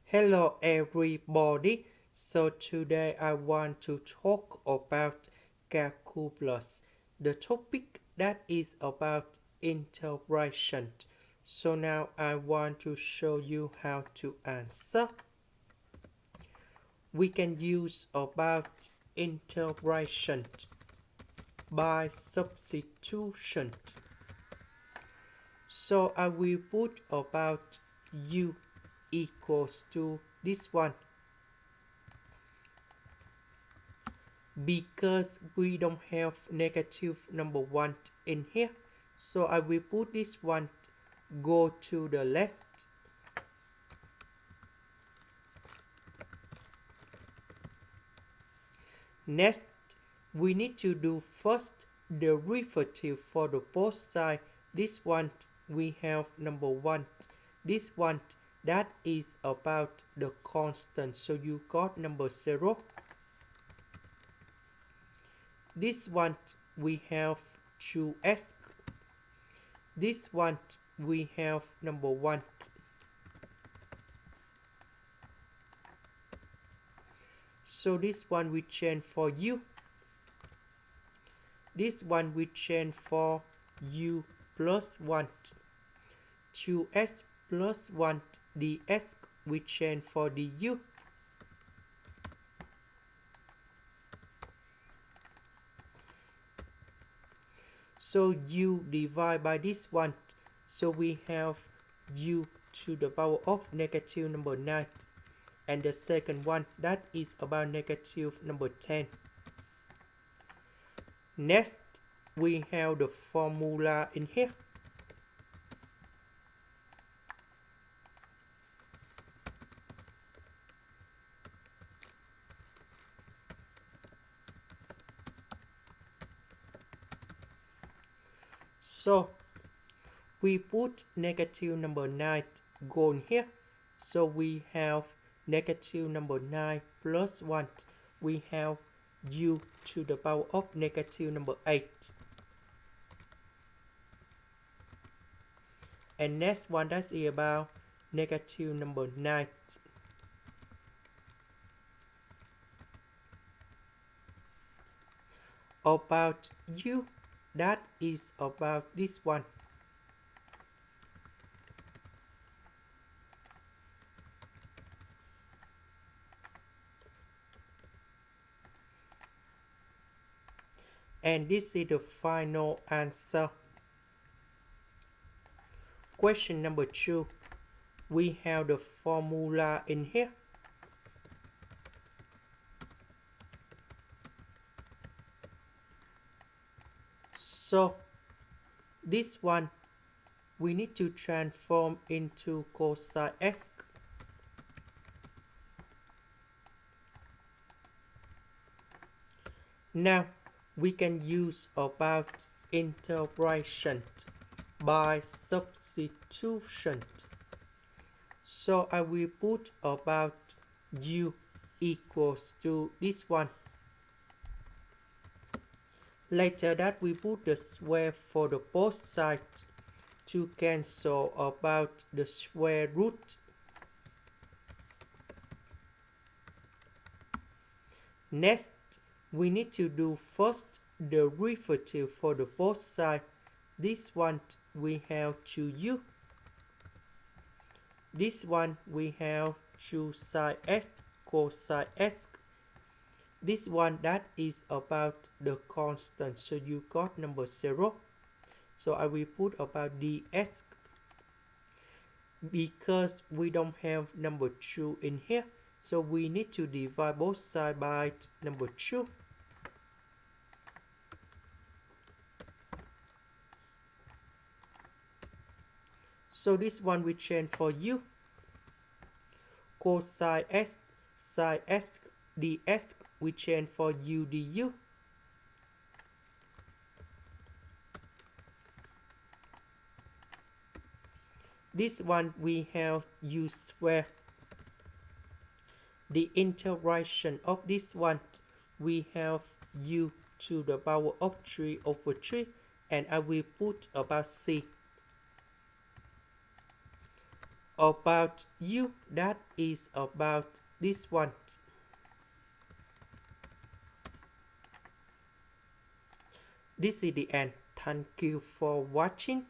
Hello everybody. So today I want to talk about calculus. The topic that is about integration. So now I want to show you how to answer. We can use about integration by substitution. So I will put about u equals to this one because we don't have negative number 1 in here, so I will put this one go to the left. Next, we need to do first the derivative for the both side. This one we have number 1, this one that is about the constant, so you got number 0. This one we have 2x. This one we have number 1. So this one we change for u. This one we change for u plus 1. 2s plus 1 ds we change for du. So u divide by this one, so we have u to the power of negative number 9, and the second one that is about negative number 10. Next, we have the formula in here. So we put negative number 9 going here, so we have negative number 9 plus 1, we have u to the power of negative number 8. And next one that is about negative number 9. About u, that is about this one. And this is the final answer. Question number 2. We have the formula in here. So this one we need to transform into cosine x. Now we can use about integration by substitution. So I will put about u equals to this one. Later that we put the square for the both sides to cancel about the square root. Next, we need to do first the derivative for the both sides. This one we have 2u. This one we have 2 sin x cosine x. This one that is about the constant, so you got number 0. So I will put about ds. Because we don't have number 2 in here, so we need to divide both sides by number 2. So this one we change for u. Cosine x, sin x, ds we change for u du. This one we have u square. The integration of this one we have u to the power of 3 over 3, and I will put about c. about you, that is about this one. This is the end. Thank you for watching.